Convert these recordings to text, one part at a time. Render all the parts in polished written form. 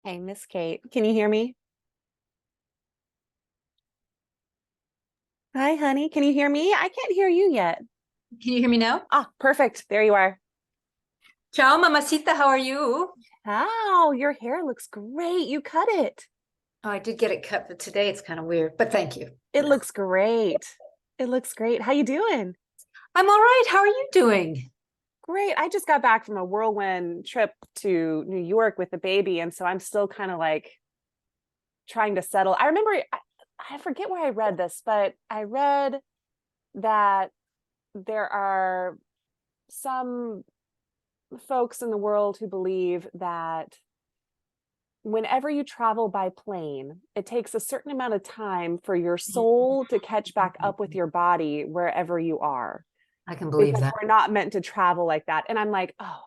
Hey, Miss Kate, can you hear me? Hi, honey. Can you hear me? I can't hear you yet. Can you hear me now? Ah, perfect. There you are. Ciao, mamacita. How are you? Oh, your hair looks great. You cut it. Oh, I did get it cut, but today it's kind of weird. But thank you. It looks great. It looks great. How you doing? I'm all right. How are you doing? Great. I just got back from a whirlwind trip to New York with the baby, and so I'm still kind of like trying to settle. I remember I forget where I read this, but I read that there are some folks in the world who believe that whenever you travel by plane, it takes a certain amount of time for your soul to catch back up with your body wherever you are, I can believe because that. we're not meant to travel like that. And I'm like, oh,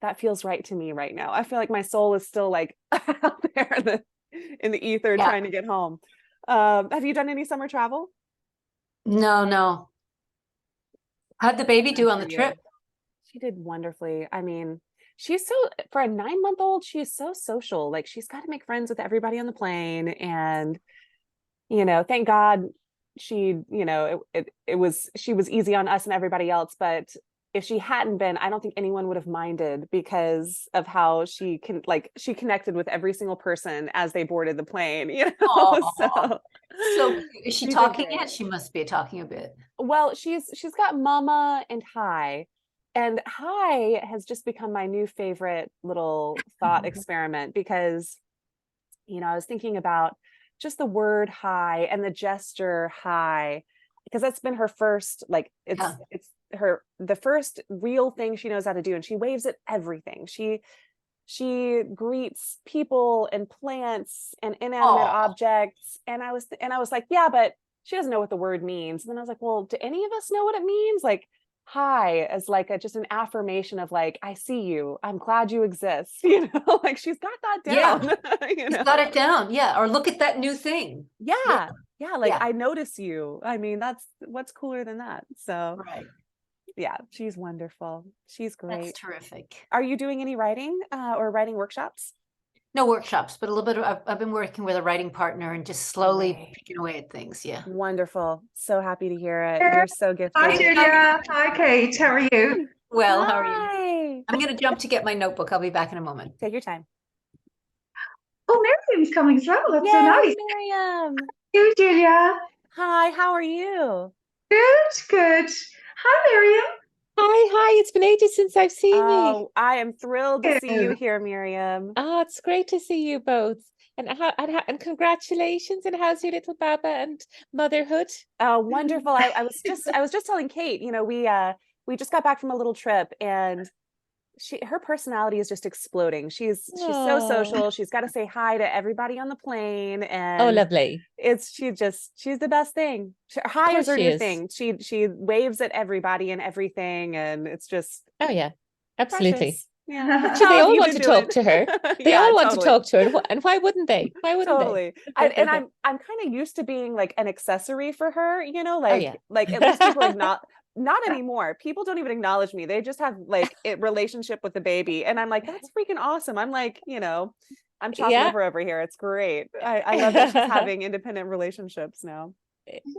that feels right to me right now. I feel like my soul is still like out there in the ether Yeah. trying to get home. Have you done any summer travel? No, no. How'd the baby Good do on for the trip? you. She did wonderfully. I mean, she's so, for a 9-month old, she's so social. Like she's got to make friends with everybody on the plane. And, thank God it was, she was easy on us and everybody else. But if she hadn't been, I don't think anyone would have minded because of how she connected with every single person as they boarded the plane, Oh, So so cute. Is she she did talking great. yet? She must be talking a bit. Well, she's got Mama and Hi. And Hi has just become my new favorite little thought experiment because, I was thinking about just the word hi and the gesture hi, because that's been her first, like Yeah. it's her the first real thing she knows how to do. And she waves at everything. She greets people and plants and inanimate Oh, objects. And I was like, yeah, but she doesn't know what the word means. And then I was like, well, do any of us know what it means? Like hi as like just an affirmation of like, I see you. I'm glad you exist. Like she's got that yeah. down, She's got it down. Yeah. Or look at that new thing. Yeah. Yeah. Yeah. Like Yeah. I notice you. I mean, that's what's cooler than that. So Right. yeah, she's wonderful. She's That's great. terrific. Are you doing any writing or writing workshops? No workshops, but a little bit I've been working with a writing partner and just slowly Great. picking away at things. Yeah. Wonderful. So happy to hear it. Hi, You're so gifted. Julia. Hi, Kate. How are you? Well, how are you? Hi. I'm going to jump to get my notebook. I'll be back in a moment. Take your time. Oh, Miriam's coming as well. That's so Yay, nice. Miriam. You, Julia. Hi, how are you? Good, good. Hi, Miriam. Hi, it's been ages since I've seen you. Oh, I am thrilled to see you Ew. here, Miriam. Oh, it's great to see you both. And congratulations. And how's your little Baba and motherhood? Oh, wonderful. I was just telling Kate, we just got back from a little trip and her personality is just exploding. She's so Oh, social. She's got to say hi to everybody on the plane, oh, and lovely. she's the best thing. Of Hi is course her she new is. thing. She waves at everybody and everything, and it's just Oh, yeah, absolutely. precious. Yeah. Sure, they How have all you want been to doing? talk to her. They Yeah, all want to totally. talk to her. And why wouldn't they? Why wouldn't they? Totally. And I'm kind of used to being like an accessory for her, Oh, yeah. like at least people not anymore. People don't even acknowledge me. They just have like a relationship with the baby. And I'm like, that's freaking awesome. I'm like, I'm chopped Yeah. liver over here. It's great. I love that she's having independent relationships now.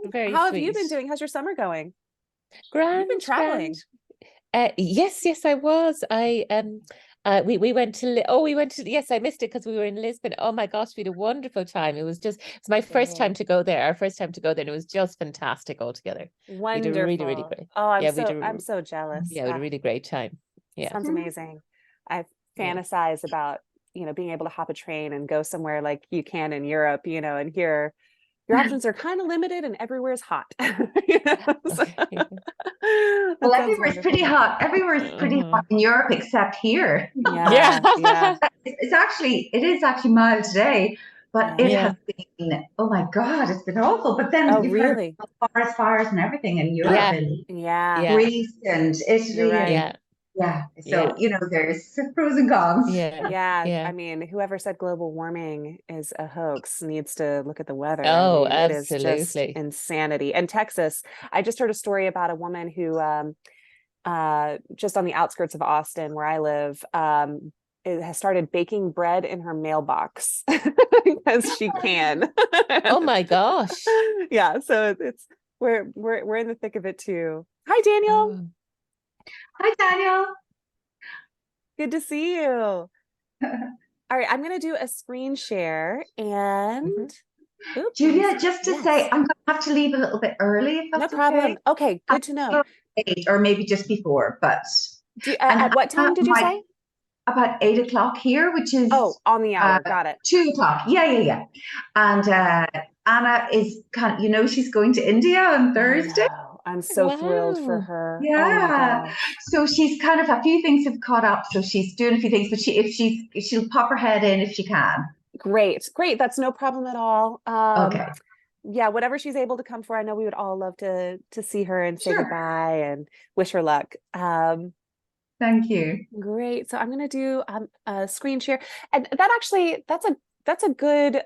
Very How have you sweet. been doing? How's your summer going? You've been Grand, grand. traveling. Yes, I was. We went to yes, I missed it because we were in Lisbon. Oh my gosh, we had a wonderful time. It's my first time Great. to go there, our first time to go there, and it was just fantastic altogether. We had a really, really Wonderful. great, Oh, yeah, I'm so jealous. we had a really great time. Yeah, Sounds amazing. I yeah. fantasize about, being able to hop a train and go somewhere like you can in Europe, and here your options are kind of limited and everywhere's hot. So, Okay. Well, that sounds everywhere's pretty wonderful. hot. Everywhere's pretty Uh-huh. hot in Europe except here. Yeah. Yeah, yeah, It is actually mild today, but yeah. it has Yeah. been, oh my God, it's been awful. But then Oh, you've heard really? of fires and everything in Europe, Yeah. in Yeah, Yeah. Greece and you're Italy, and right. Yeah. yeah. So, Yeah. there's pros and cons. Yeah. Yeah, I Yeah. mean, whoever said global warming is a hoax needs to look at the weather. I Oh, mean, it is just absolutely. insanity. And Texas, I just heard a story about a woman who just on the outskirts of Austin where I live, has started baking bread in her mailbox because she can. Oh my gosh. Yeah, so we're in the thick of it too. Hi, Daniel. Oh. Hi, Daniel. Good to see you. All right, I'm gonna do a screen share and oops, let me Julia, see. just to Yes. say, I'm going to have to leave a little bit early if No that's problem. okay. Okay, good to know. 8 or maybe just before, but and At what time did you say? about 8 o'clock here, which is Oh, on the hour. Got it. 2 o'clock. Yeah. And Anna is she's going to India on Thursday. I know. I'm so thrilled for Wow. her. Yeah. Oh my gosh. So she's kind of a few things have caught up. So she's doing a few things, but she'll pop her head in if she can. Great. That's no problem at all. Okay. Yeah, whatever she's able to come for. I know we would all love to see her and say Sure. goodbye and wish her luck. Thank you. Great. So I'm going to do a screen share. And that's a good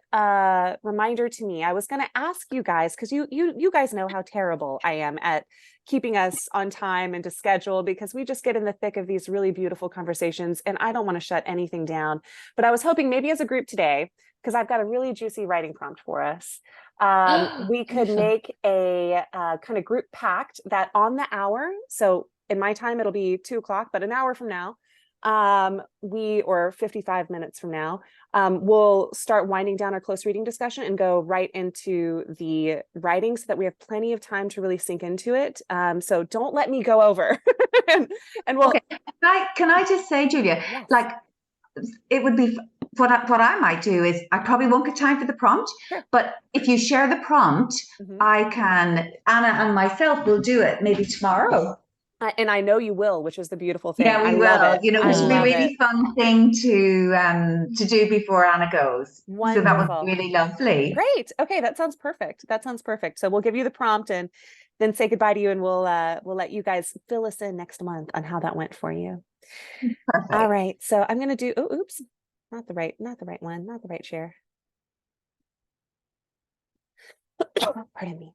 reminder to me. I was going to ask you guys, because you guys know how terrible I am at keeping us on time and to schedule, because we just get in the thick of these really beautiful conversations and I don't want to shut anything down. But I was hoping maybe as a group today, because I've got a really juicy writing prompt for us, we could Beautiful. make a kind of group pact that on the hour, so in my time, it'll be 2 o'clock, but an hour from now, or 55 minutes from now, we'll start winding down our close reading discussion and go right into the writing so that we have plenty of time to really sink into it. So don't let me go over. and we'll. Okay. Can I just say, Julia, Yes. like it would be what I might do is I probably won't get time for the prompt, Sure. but if you share the prompt, Anna and myself will do it maybe tomorrow. And I know you will, which is the beautiful thing. Yeah, we I will. love it. Which will be a love really it. fun thing to do before Anna goes. Wonderful. So that would be really lovely. Great. Okay, that sounds perfect. So we'll give you the prompt and then say goodbye to you, and we'll let you guys fill us in next month on how that went for you. Perfect. All right. So I'm gonna do. Oh, oops, not the right one, not the right share. Pardon me.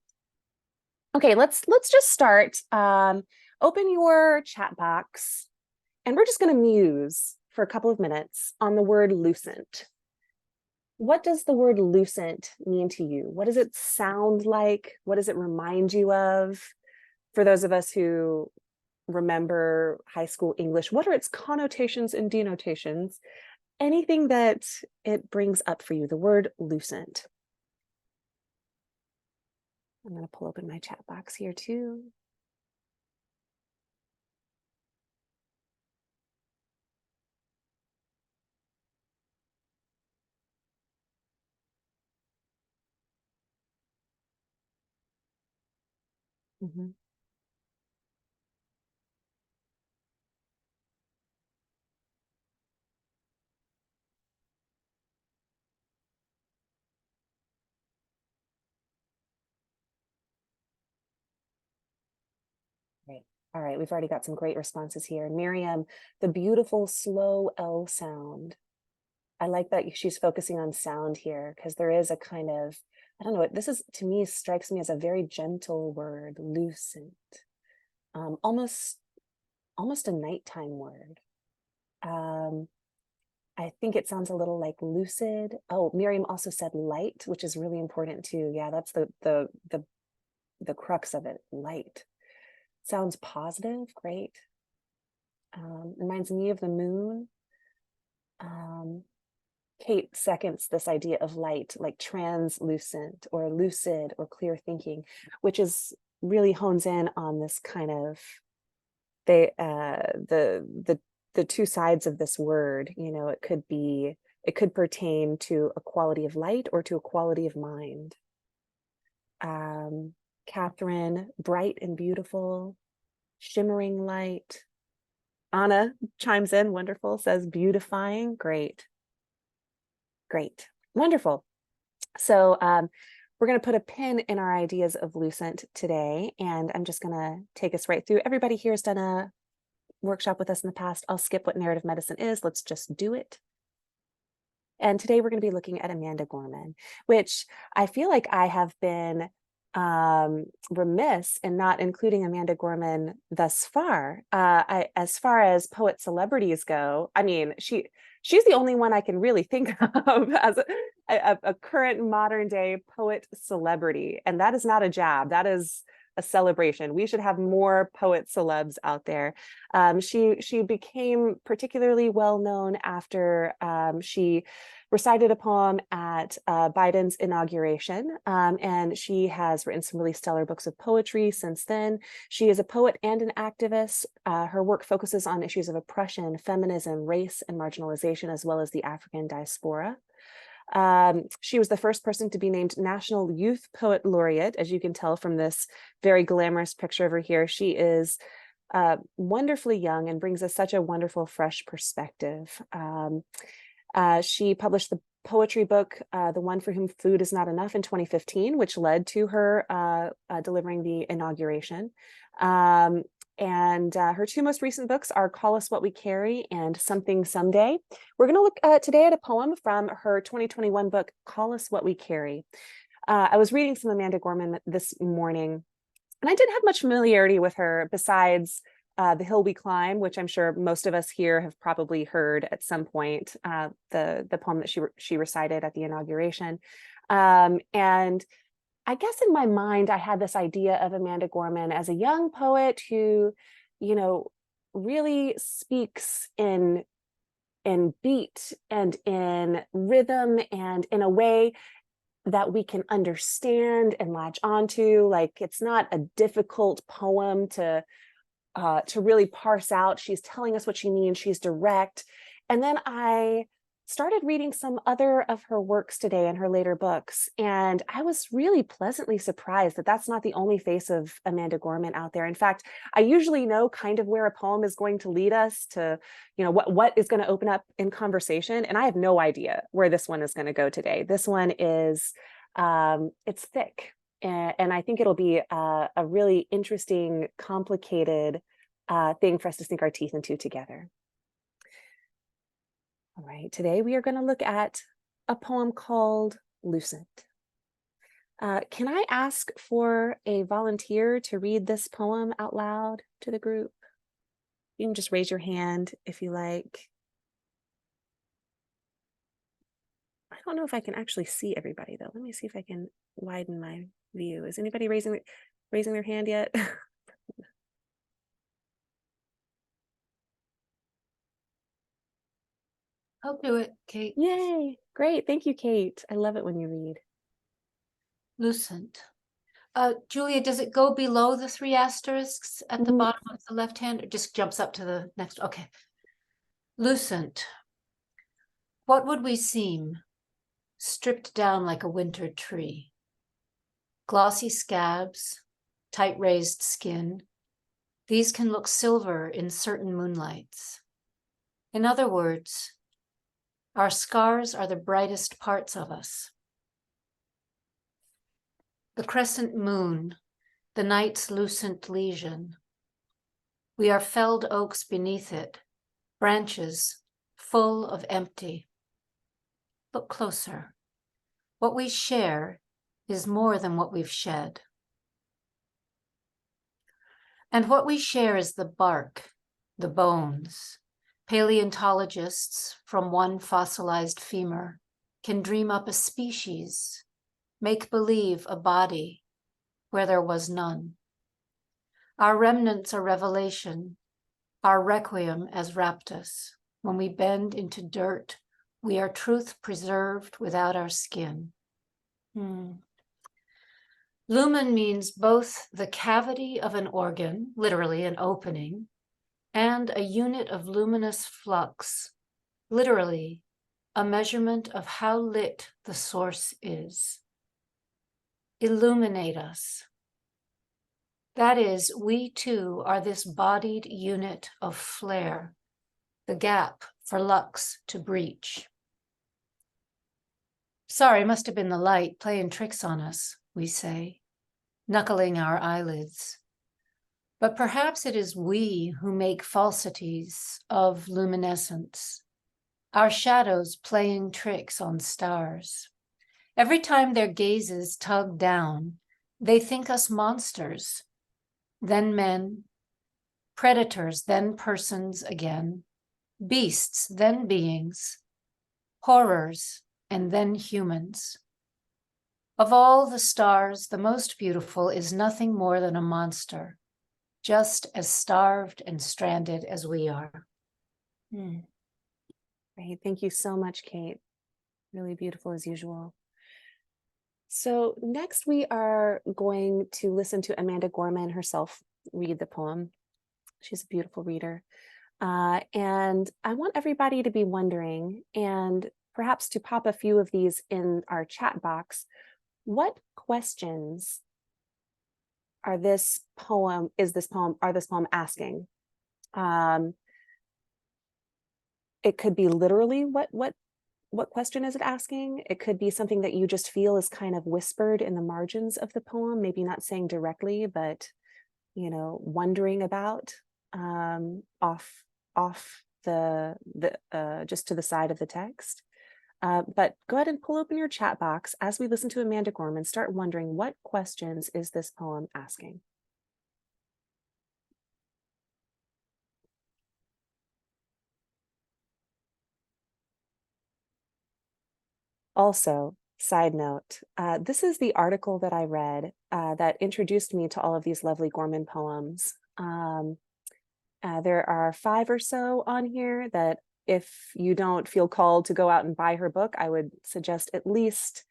Okay, let's just start. Open your chat box, and we're just gonna muse for a couple of minutes on the word lucent. What does the word lucent mean to you? What does it sound like? What does it remind you of? For those of us who remember high school English, what are its connotations and denotations? Anything that it brings up for you, the word lucent. I'm going to pull open my chat box here too. Mm-hmm. Great. All right, we've already got some great responses here. Miriam, the beautiful slow L sound. I like that she's focusing on sound here, because there is a kind of, I don't know, this is, to me, strikes me as a very gentle word, lucent. Almost a nighttime word. I think it sounds a little like lucid. Oh, Miriam also said light, which is really important too. Yeah, that's the crux of it, light. Sounds positive, great. Reminds me of the moon. Kate seconds this idea of light, like translucent or lucid or clear thinking, which is really hones in on this kind of the two sides of this word. You know, it could pertain to a quality of light or to a quality of mind. Catherine, bright and beautiful, shimmering light. Anna chimes in, wonderful, says beautifying, great. Wonderful. So we're going to put a pin in our ideas of lucent today, and I'm just going to take us right through. Everybody here has done a workshop with us in the past. I'll skip what narrative medicine is. Let's just do it. And today we're going to be looking at Amanda Gorman, which I feel like I have been remiss in not including Amanda Gorman thus far. As far as poet celebrities go, I mean, she's the only one I can really think of as a current modern day poet celebrity. And that is not a jab, that is a celebration. We should have more poet celebs out there. She became particularly well known after she recited a poem at Biden's inauguration, and she has written some really stellar books of poetry since then. She is a poet and an activist. Her work focuses on issues of oppression, feminism, race, and marginalization, as well as the African diaspora. She was the first person to be named National Youth Poet Laureate, as you can tell from this very glamorous picture over here. She is wonderfully young and brings us such a wonderful, fresh perspective. She published the poetry book, The One for Whom Food Is Not Enough, in 2015, which led to her delivering the inauguration. And her two most recent books are Call Us What We Carry and Something Someday. We're going to look today at a poem from her 2021 book, Call Us What We Carry. I was reading some Amanda Gorman this morning, and I didn't have much familiarity with her besides The Hill We Climb, which I'm sure most of us here have probably heard at some point, the poem that she recited at the inauguration. And I guess in my mind, I had this idea of Amanda Gorman as a young poet who, you know, really speaks in beat and in rhythm and in a way that we can understand and latch onto. Like, it's not a difficult poem to really parse out. She's telling us what she means. She's direct. And then I started reading some other of her works today in her later books, and I was really pleasantly surprised that that's not the only face of Amanda Gorman out there. In fact, I usually know kind of where a poem is going to lead us to, you know, what is going to open up in conversation, and I have no idea where this one is going to go today. This one is, it's thick, and I think it'll be a really interesting, complicated thing for us to sink our teeth into together. All right, today we are going to look at a poem called Lucent. Can I ask for a volunteer to read this poem out loud to the group? You can just raise your hand if you like. I don't know if I can actually see everybody though. Let me see if I can widen my view. Is anybody raising their hand yet? I'll do it, Kate. Yay, great. Thank you, Kate. I love it when you read. Lucent. Julia, does it go below the three asterisks at the bottom of the left hand, or just jumps up to the next? Okay. Lucent. What would we seem, stripped down like a winter tree? Glossy scabs, tight raised skin. These can look silver in certain moonlights. In other words, our scars are the brightest parts of us. The crescent moon, the night's lucent lesion. We are felled oaks beneath it, branches full of empty. Look closer. What we share is more than what we've shed. And what we share is the bark, the bones. Paleontologists from one fossilized femur can dream up a species, make believe a body where there was none. Our remnants are revelation, our requiem as raptus. When we bend into dirt, we are truth preserved without our skin. Lumen means both the cavity of an organ, literally an opening, and a unit of luminous flux, literally a measurement of how lit the source is. Illuminate us. That is, we too are this bodied unit of flare, the gap for lux to breach. Sorry, must have been the light playing tricks on us, we say, knuckling our eyelids. But perhaps it is we who make falsities of luminescence, our shadows playing tricks on stars. Every time their gazes tug down, They think us monsters, then men, predators, then persons again, beasts, then beings, horrors, and then humans. Of all the stars, the most beautiful is nothing more than a monster, just as starved and stranded as we are. Great. Thank you so much, Kate. Really beautiful as usual. So next we are going to listen to Amanda Gorman herself read the poem. She's a beautiful reader. And I want everybody to be wondering, and perhaps to pop a few of these in our chat box, what questions are this poem asking? It could be literally what question is it asking? It could be something that you just feel is kind of whispered in the margins of the poem, maybe not saying directly, but wondering about off the just to the side of the text. But go ahead and pull open your chat box as we listen to Amanda Gorman. Start wondering, what questions is this poem asking? Also, side note, this is the article that I read that introduced me to all of these lovely Gorman poems. There are 5 or so on here that if you don't feel called to go out and buy her book, I would suggest at least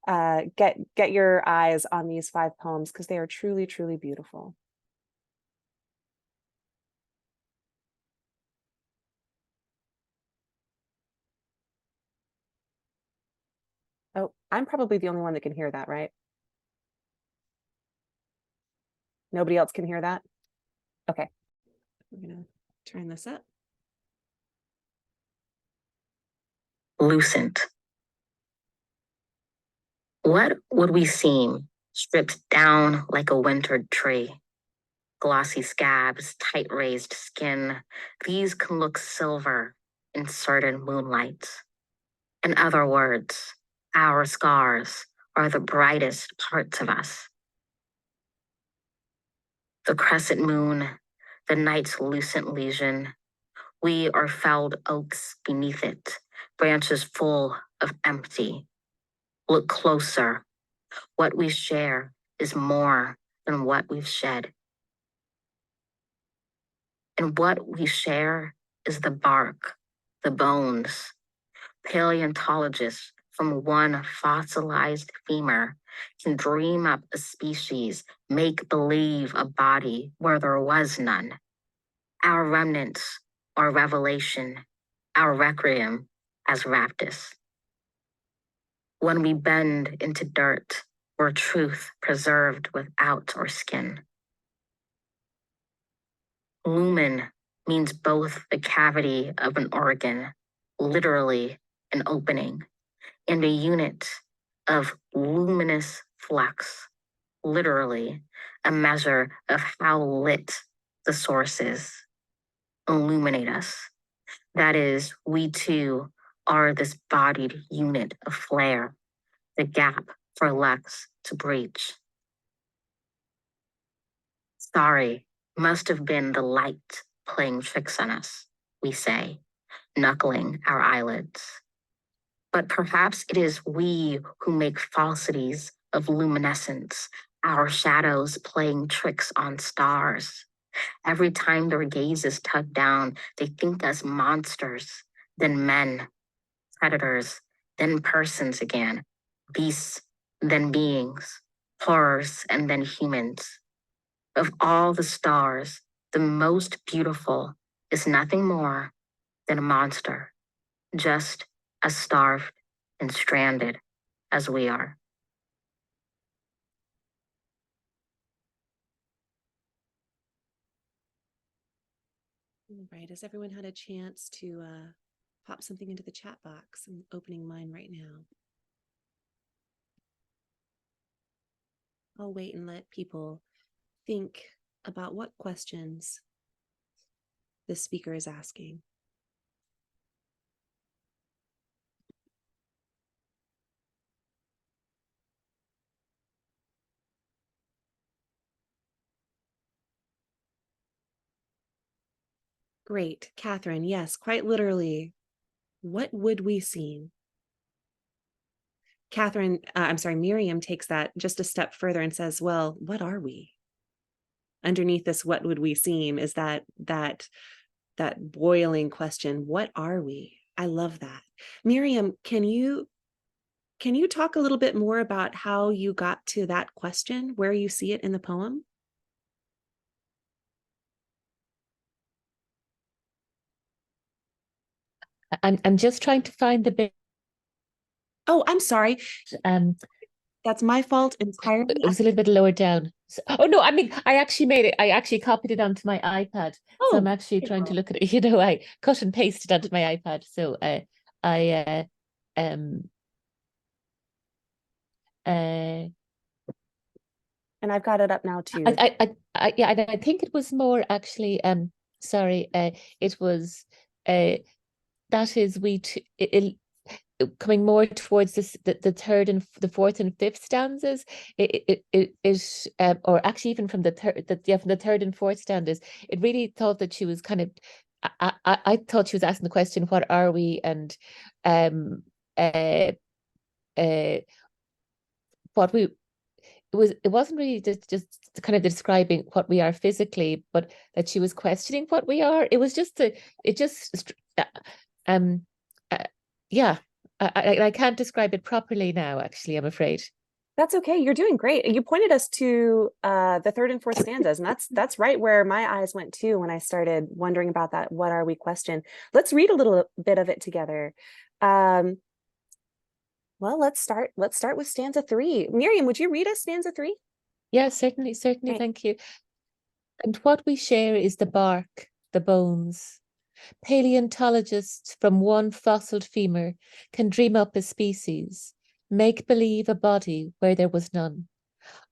get your eyes on these 5 poems because they are truly, truly beautiful. Oh, I'm probably the only one that can hear that, right? Nobody else can hear that? Okay, we're gonna turn this up. Lucent. What would we seem stripped down like a wintered tree? Glossy scabs, tight raised skin, these can look silver in certain moonlight. In other words, our scars are the brightest parts of us. The crescent moon, the night's lucent lesion, we are felled oaks beneath it, branches full of empty. Look closer. What we share is more than what we've shed. And what we share is the bark, the bones. Paleontologists from one fossilized femur can dream up a species, make believe a body where there was none. Our remnants are revelation, our requiem as raptus. When we bend into dirt, or truth preserved without our skin. Lumen means both the cavity of an organ, literally an opening, and a unit of luminous flux, literally a measure of how lit the source is. Illuminate us. That is, we too are this bodied unit of flare, the gap for Lex to breach. Sorry, must have been the light playing tricks on us, we say, knuckling our eyelids. But perhaps it is we who make falsities of luminescence, our shadows playing tricks on stars. Every time their gaze is tugged down, they think us monsters, then men, predators, then persons again, beasts, then beings, horrors, and then humans. Of all the stars, the most beautiful is nothing more than a monster, just as starved and stranded as we are. All right, has everyone had a chance to pop something into the chat box? I'm opening mine right now. I'll wait and let people think about what questions this speaker is asking. Great. Catherine, yes, quite literally. What would we seem? Catherine, I'm sorry, Miriam takes that just a step further and says, well, what are we? Underneath this, what would we seem, is that boiling question, what are we? I love that. Miriam, can you talk a little bit more about how you got to that question, where you see it in the poem? I'm just trying to find the bit. Oh, I'm sorry. Um, That's my fault entirely. it was a little bit lower down. Oh no, I mean, I actually made it. I actually copied it onto my iPad. So I'm actually trying to look at it. I cut and pasted onto my iPad. So I um uh and I've got it up now too. yeah, and I think it was more actually sorry, it was that is coming more towards the third and the fourth and fifth stanzas. Or actually even from the from the third and fourth stanzas, it really thought that she was kind of I thought she was asking the question, what are we? And uh what we it wasn't really just kind of describing what we are physically, but that she was questioning what we are. It was just um yeah, I can't describe it properly now, actually, I'm afraid. That's okay. You're doing great. You pointed us to the third and fourth stanzas, and that's right where my eyes went to when I started wondering about that what are we question. Let's read a little bit of it together. Well, let's start with stanza 3. Miriam, would you read us stanza 3? Yeah, certainly, Great. thank you. And what we share is the bark, the bones. Paleontologists from one fossiled femur can dream up a species, make believe a body where there was none.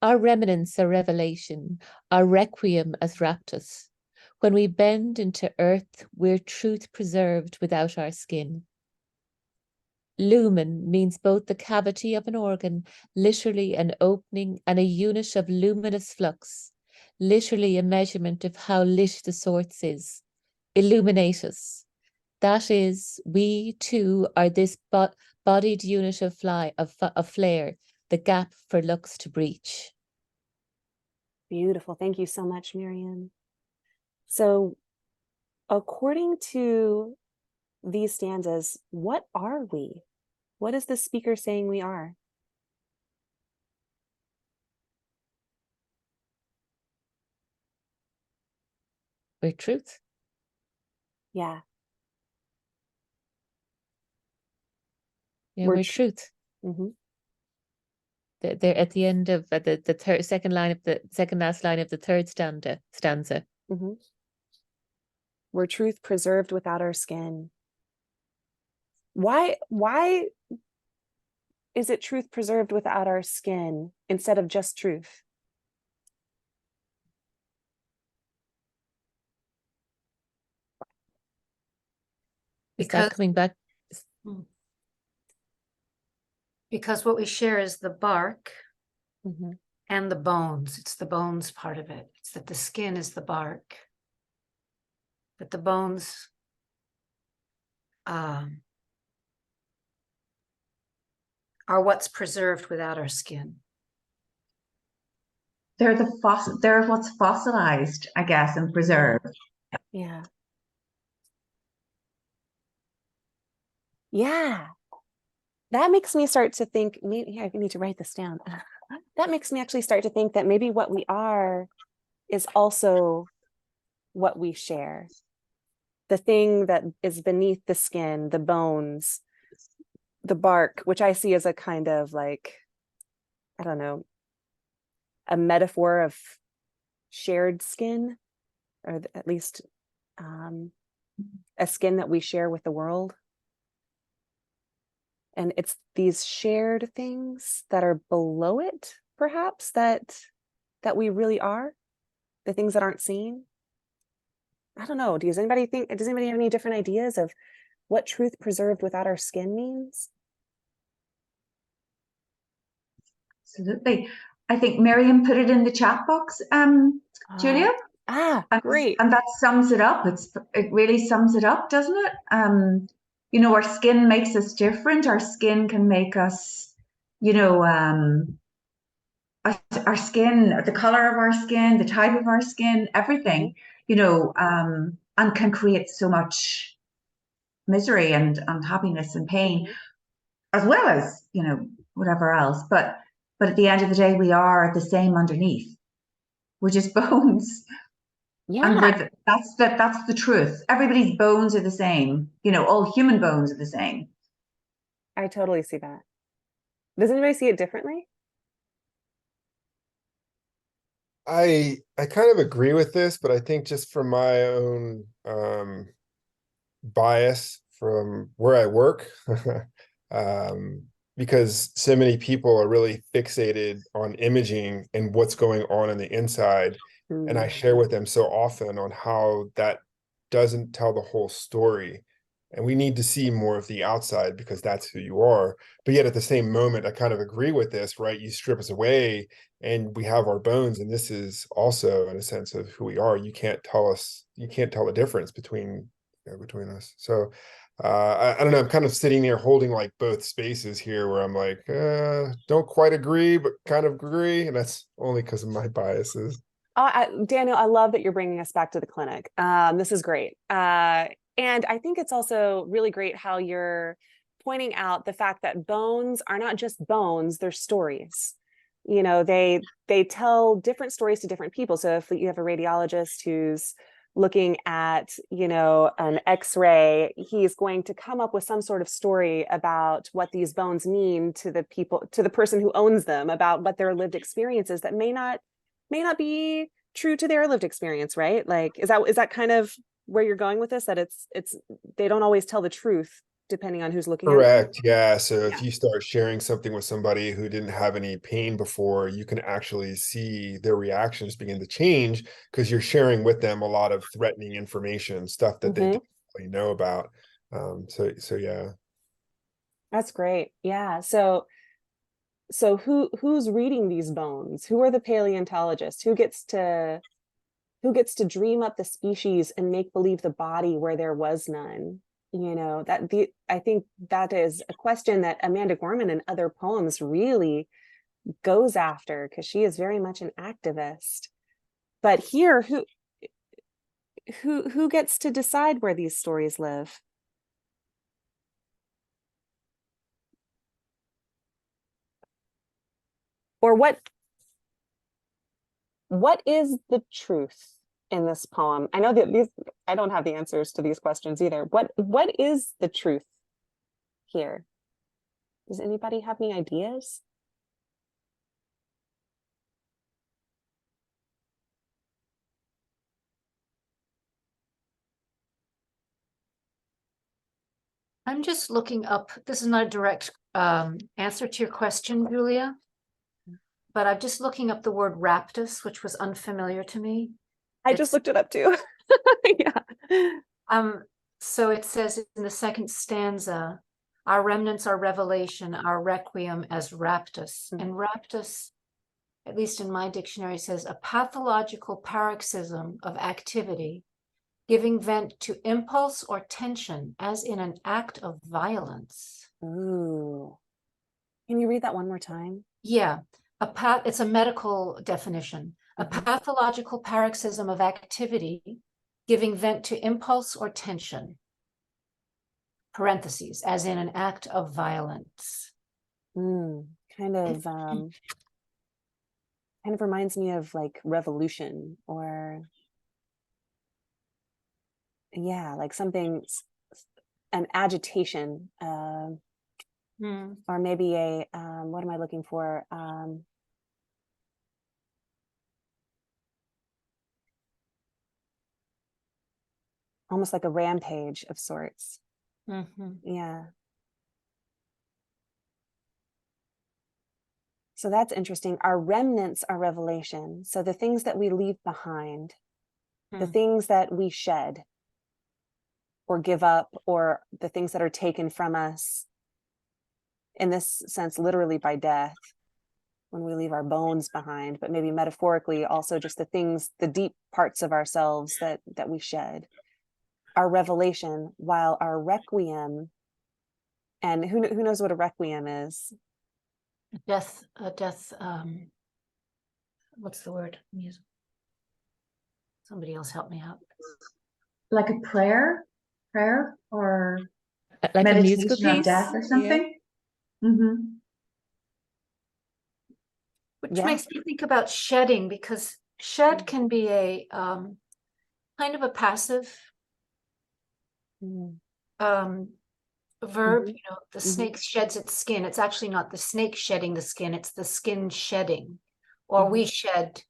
Our remnants are revelation, our requiem as raptus. When we bend into earth, we're truth preserved without our skin. Lumen means both the cavity of an organ, literally an opening, and a unit of luminous flux, literally a measurement of how lit the source is. Illuminate us. That is, we too are this bodied unit of flare, the gap for lux to breach. Beautiful. Thank you so much, Miriam. So, according to these stanzas, what are we? What is the speaker saying we are? We're truth. Yeah. Yeah, we're truth. Mm-hmm. They're at the end of the second last line of the third stanza. Mm-hmm. We're truth preserved without our skin. Why is it truth preserved without our skin instead of just truth? Is that coming back? Because what we share is the bark Mm-hmm. and the bones. It's the bones part of it. It's that the skin is the bark, but the bones are what's preserved without our skin. They're they're what's fossilized, I guess, and preserved. Yeah. Yeah. That makes me start to think, maybe I need to write this down. That makes me actually start to think that maybe what we are is also what we share. The thing that is beneath the skin, the bones, the bark, which I see as a kind of like, I don't know, a metaphor of shared skin, or at least a skin that we share with the world. And it's these shared things that are below it, perhaps, that we really are, the things that aren't seen. I don't know. Does anybody have any different ideas of what truth preserved without our skin means? Absolutely. I think Miriam put it in the chat box, Julia. Great. And that sums it up. It really sums it up, doesn't it? You know, our skin makes us different. Our skin can make us, you know, our skin, the color of our skin, the type of our skin, everything, you know, and can create so much misery and unhappiness and pain, as well as, you know, whatever else. But at the end of the day, we are the same underneath. We're just bones. And Yeah, that's the truth. Everybody's bones are the same. You know, all human bones are the same. I totally see that. Does anybody see it differently? I kind of agree with this, but I think just from my own bias from where I work, um, because so many people are really fixated on imaging and what's going on the inside. And I share with them so often on how that doesn't tell the whole story. And we need to see more of the outside because that's who you are. But yet at the same moment, I kind of agree with this, right? You strip us away and we have our bones, and this is also in a sense of who we are. You can't tell the difference between between us. So I don't know, I'm kind of sitting there holding like both spaces here where I'm like, don't quite agree, but kind of agree. And that's only because of my biases. Daniel, I love that you're bringing us back to the clinic. This is great. And I think it's also really great how you're pointing out the fact that bones are not just bones, they're stories. You know, they tell different stories to different people. So if you have a radiologist who's looking at, you know, an X-ray, he's going to come up with some sort of story about what these bones mean to the people, to the person who owns them, about what their lived experiences that may not be true to their lived experience, right? Like, is that kind of where you're going with this? That it's they don't always tell the truth depending on who's looking at it? Correct. Yeah. So if you start sharing something with somebody who didn't have any pain before, you can actually see their reactions begin to change because you're sharing with them a lot of threatening information, stuff that they didn't really know about. So yeah. That's great. Yeah. So who's reading these bones? Who are the paleontologists? Who gets to dream up the species and make believe the body where there was none? You know, I think that is a question that Amanda Gorman in other poems really goes after, because she is very much an activist. But here, who gets to decide where these stories live? Or what is the truth in this poem? I know that I don't have the answers to these questions either. What is the truth here? Does anybody have any ideas? I'm just looking up, this is not a direct answer to your question, Julia, but I'm just looking up the word raptus, which was unfamiliar to me. I just looked it up too. Yeah. So it says in the second stanza, our remnants are revelation, our requiem as raptus. And raptus, at least in my dictionary, says a pathological paroxysm of activity giving vent to impulse or tension as in an act of violence. Ooh. Can you read that one more time? Yeah, it's a medical definition. A pathological paroxysm of activity giving vent to impulse or tension. Parentheses, as in an act of violence. Kind of reminds me of like revolution, or yeah, like something, an agitation, or maybe a what am I looking for? Almost like a rampage of sorts. Yeah. So that's interesting. Our remnants are revelation. So the things that we leave behind, the things that we shed or give up, or the things that are taken from us, in this sense, literally by death, when we leave our bones behind, but maybe metaphorically also just the things, the deep parts of ourselves that we shed. Our revelation, while our requiem, and who knows what a requiem is? Death, what's the word? Somebody else help me out. Like a prayer or Like a musical meditation on piece. death or Yeah. something. Mm-hmm. Which Yeah. makes me think about shedding, because shed can be a kind of a passive Mm. verb. Mhm. You know, the Mhm. snake sheds its skin. It's actually not the snake shedding the skin, it's the skin shedding. Or we shed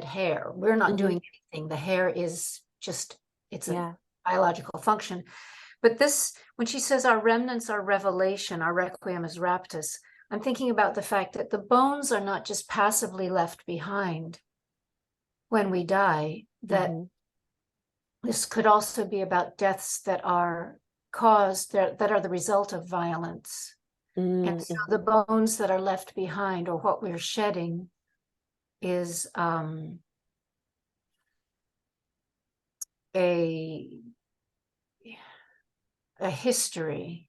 hair. We're not doing anything. The hair is just, it's a biological function. But this, when she says our remnants are revelation, our requiem is raptus, I'm thinking about the fact that the bones are not just passively left behind when we die, that this could also be about deaths that are caused, that are the result of violence. And so the bones that are left behind, or what we're shedding, is a history.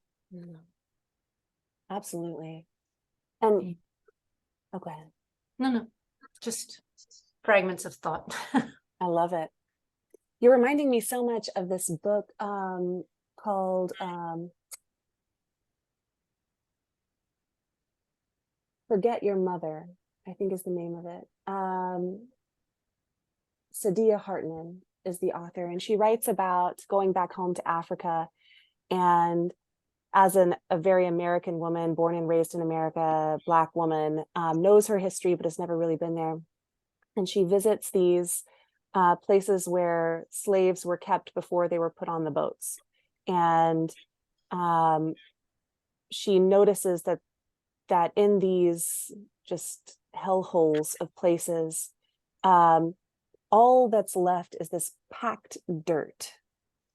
Absolutely. And go ahead. No, just fragments of thought. I love it. You're reminding me so much of this book called Forget Your Mother, I think is the name of it. Saidiya Hartman is the author, and she writes about going back home to Africa, and as a very American woman, born and raised in America, Black woman, knows her history but has never really been there. And she visits these places where slaves were kept before they were put on the boats. And she notices that in these just hellholes of places, all that's left is this packed dirt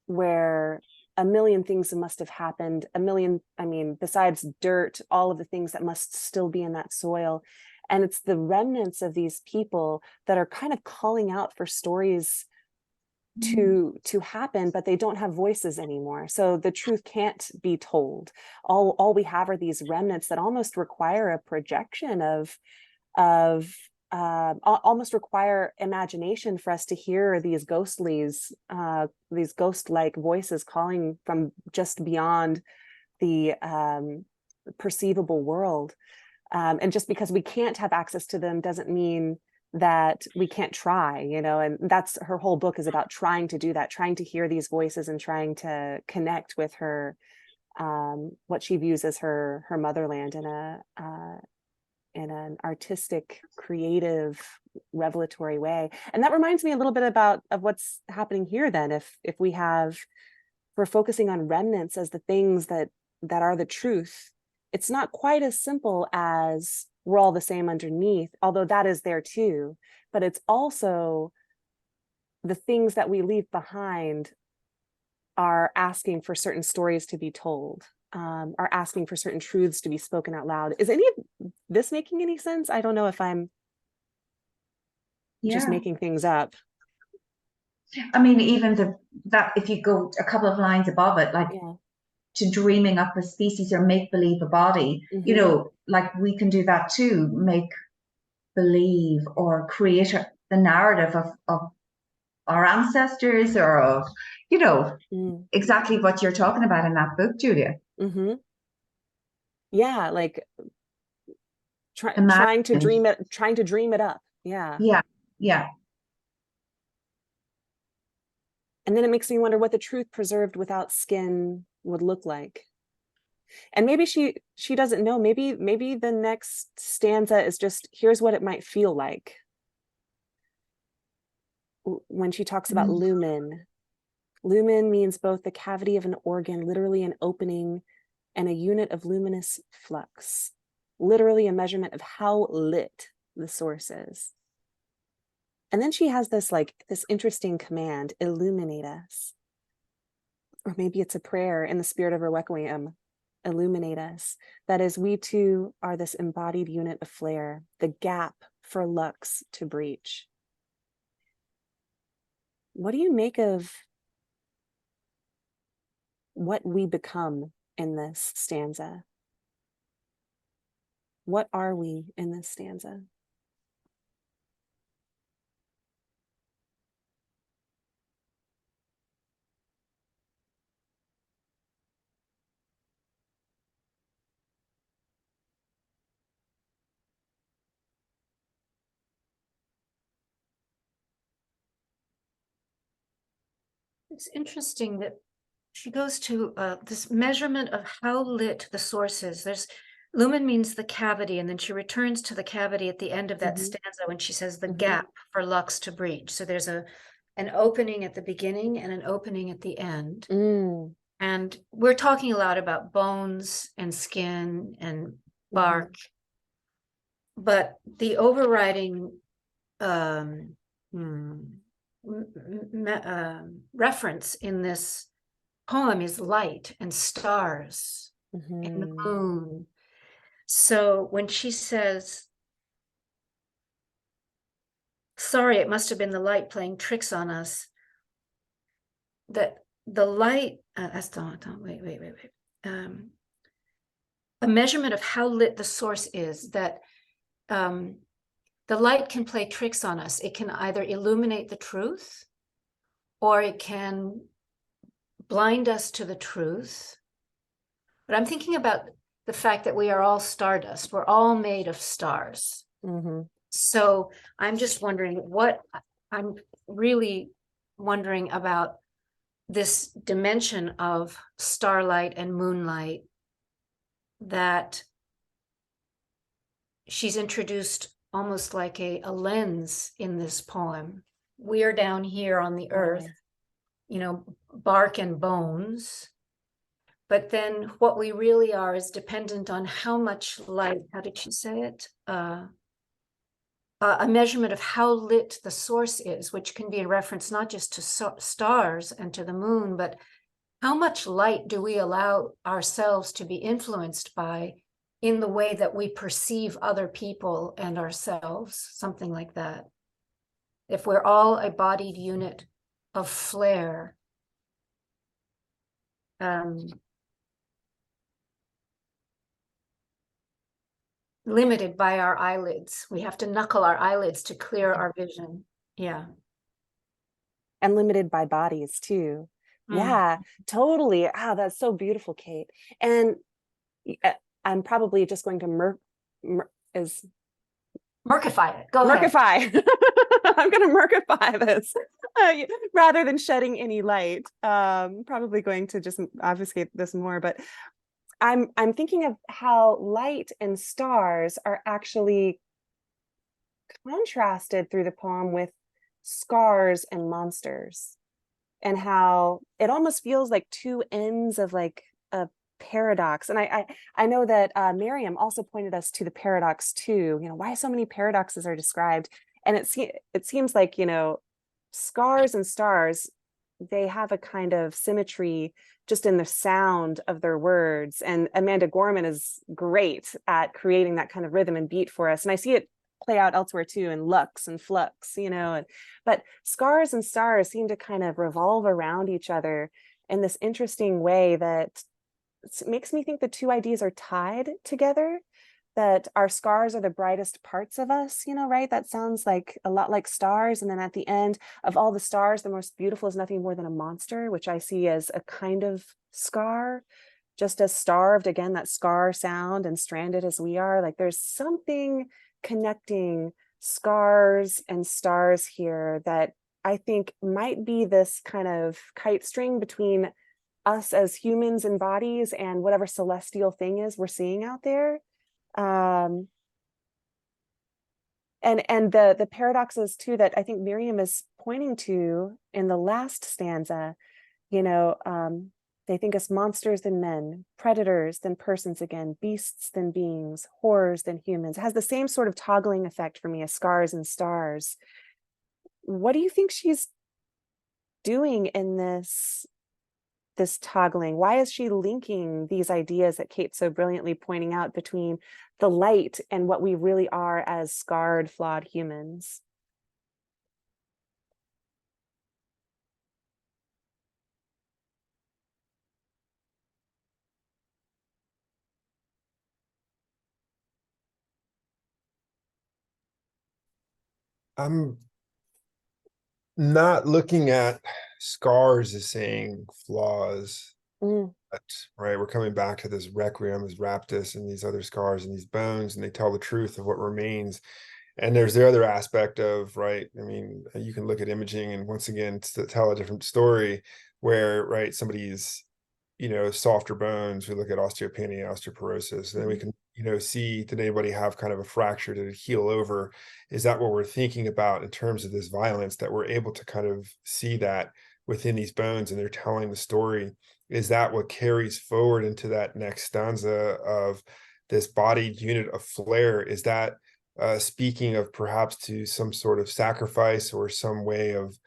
where a million things must have happened, besides dirt, all of the things that must still be in that soil. And it's the remnants of these people that are kind of calling out for stories to happen, but they don't have voices anymore. So the truth can't be told. All we have are these remnants that almost require a projection of almost require imagination for us to hear these these ghost-like voices calling from just beyond the perceivable world. And just because we can't have access to them doesn't mean that we can't try, and that's her whole book is about trying to do that, trying to hear these voices and trying to connect with her, what she views as her motherland in an artistic, creative, revelatory way. And that reminds me a little bit of what's happening here then. If we're focusing on remnants as the things that are the truth, it's not quite as simple as we're all the same underneath, although that is there too, but it's also the things that we leave behind are asking for certain stories to be told, are asking for certain truths to be spoken out loud. Is any of this making any sense? I don't know if I'm just making things up. I mean, even that if you go a couple of lines above it, like to dreaming up a species or make believe a body, like we can do that too, make believe or create the narrative of our ancestors or of, exactly what you're talking about in that book, Julia. Yeah, like trying to dream it up. Yeah. And then it makes me wonder what the truth preserved without skin would look like. And maybe she doesn't know. Maybe the next stanza is just, here's what it might feel like. When she talks about lumen. Lumen means both the cavity of an organ, literally an opening, and a unit of luminous flux, literally a measurement of how lit the source is. And then she has this interesting command, illuminate us. Or maybe it's a prayer in the spirit of her requiem. illuminate us. That is, we too are this embodied unit of flare, the gap for lux to breach. What do you make of what we become in this stanza? What are we in this stanza? It's interesting that she goes to this measurement of how lit the source is. There's lumen means the cavity, and then she returns to the cavity at the end of that stanza when she says the gap for lux to breach. So there's an opening at the beginning and an opening at the end. And we're talking a lot about bones and skin and bark, but the overriding reference in this poem is light and stars and the moon. So when she says, sorry, it must have been the light playing tricks on us, that the light, wait. A measurement of how lit the source is, that the light can play tricks on us. It can either illuminate the truth, or it can blind us to the truth. But I'm thinking about the fact that we are all stardust. We're all made of stars. So I'm just wondering I'm really wondering about this dimension of starlight and moonlight that she's introduced almost like a lens in this poem. We are down here on the earth, bark and bones. But then what we really are is dependent on how much light, how did she say it? A measurement of how lit the source is, which can be a reference not just to stars and to the moon, but how much light do we allow ourselves to be influenced by in the way that we perceive other people and ourselves, something like that. If we're all a bodied unit of flare, limited by our eyelids. We have to knuckle our eyelids to clear our vision. Yeah. And limited by bodies too. Yeah, totally. Ah, that's so beautiful, Kate. And I'm probably just going to Murkify it. Go Murkify. ahead. I'm going to Murkify this rather than shedding any light. Probably going to just obfuscate this more, but I'm thinking of how light and stars are actually contrasted through the poem with scars and monsters, and how it almost feels like two ends of like a paradox. And I know that Miriam also pointed us to the paradox too. Why so many paradoxes are described, and it seems like scars and stars, they have a kind of symmetry just in the sound of their words. And Amanda Gorman is great at creating that kind of rhythm and beat for us. And I see it play out elsewhere too, in lux and flux, but scars and stars seem to kind of revolve around each other in this interesting way that makes me think the two ideas are tied together, that our scars are the brightest parts of us, right? That sounds like a lot like stars. And then at the end of all the stars, the most beautiful is nothing more than a monster, which I see as a kind of scar, just as starved, again, that scar sound, and stranded as we are. Like there's something connecting scars and stars here that I think might be this kind of kite string between us as humans and bodies and whatever celestial thing is we're seeing out there. And the paradoxes too that I think Miriam is pointing to in the last stanza, they think us monsters than men, predators than persons again, beasts than beings, horrors than humans. It has the same sort of toggling effect for me as scars and stars. What do you think she's doing in this this toggling? Why is she linking these ideas that Kate's so brilliantly pointing out between the light and what we really are as scarred, flawed humans? I'm not looking at scars as saying flaws, Mm, but right, we're coming back to this requiem as raptus and these other scars and these bones, and they tell the truth of what remains. And there's the other aspect of, right, I mean, you can look at imaging and once again to tell a different story where, right, somebody's, softer bones, we look at osteopenia, osteoporosis, and then we can, see, did anybody have kind of a fracture, did it heal over? Is that what we're thinking about in terms of this violence, that we're able to kind of see that within these bones and they're telling the story? Is that what carries forward into that next stanza of this bodied unit of flare? Is that speaking of perhaps to some sort of sacrifice or some way of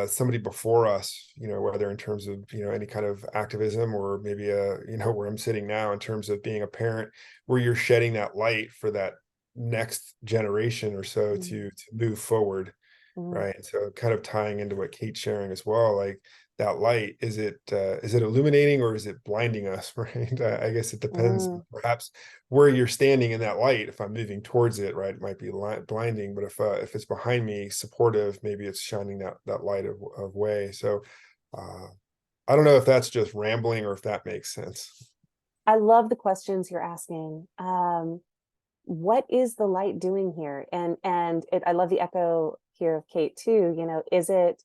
somebody before us, whether in terms of, any kind of activism, or maybe where I'm sitting now in terms of being a parent, where you're shedding that light for that next generation or so mm, to move forward, mm, right? And so kind of tying into what Kate's sharing as well, like that light, is it illuminating or is it blinding us? Right. I guess it depends mm. perhaps where you're standing in that light. If I'm moving towards it, right, it might be blinding, but if it's behind me supportive, maybe it's shining that light of way. So I don't know if that's just rambling or if that makes sense. I love the questions you're asking. What is the light doing here? And I love the echo here of Kate too. Is it?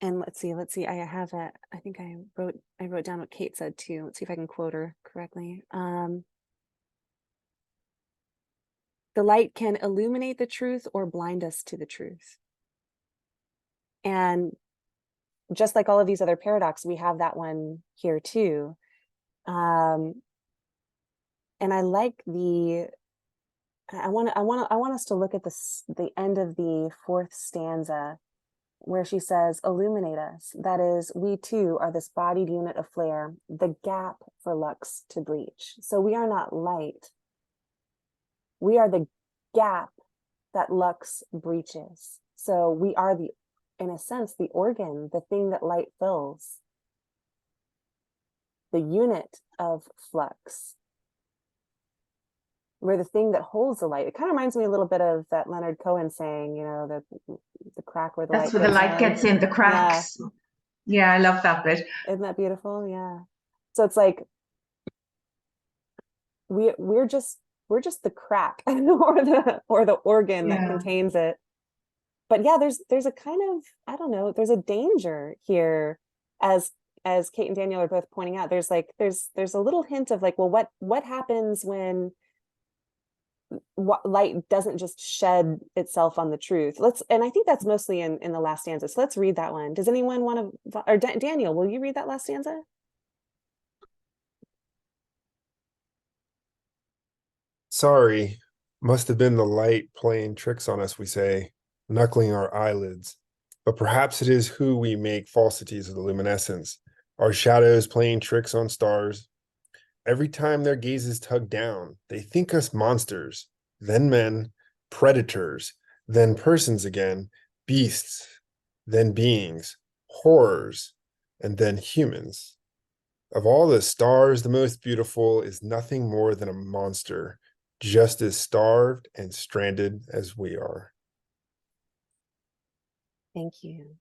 And let's see. I have it. I think I wrote down what Kate said too. Let's see if I can quote her correctly. The light can illuminate the truth or blind us to the truth. And just like all of these other paradoxes, we have that one here too. And I like I want us to look at the end of the fourth stanza, where she says, illuminate us. That is, we too are this bodied unit of flare, the gap for lux to breach. So we are not light. We are the gap that lux breaches. So we are in a sense, the organ, the thing that light fills, the unit of flux. We're the thing that holds the light. It kind of reminds me a little bit of that Leonard Cohen saying, the crack where the That's light where the light in. gets in, the cracks. Yeah, I love that bit. Isn't that beautiful? Yeah. So it's like we're just the crack or the organ that contains it. But yeah, there's a kind of, I don't know, there's a danger here, as Kate and Daniel are both pointing out. There's a little hint of like, well, what happens when light doesn't just shed itself on the truth? And I think that's mostly in the last stanza. So let's read that one. Does anyone want to, or Daniel, will you read that last stanza? Sorry, must have been the light playing tricks on us, we say, knuckling our eyelids. But perhaps it is who we make falsities of the luminescence, our shadows playing tricks on stars. Every time their gazes tug down, they think us monsters, then men, predators, then persons again, beasts, then beings, horrors, and then humans. Of all the stars, the most beautiful is nothing more than a monster, just as starved and stranded as we are. Thank you.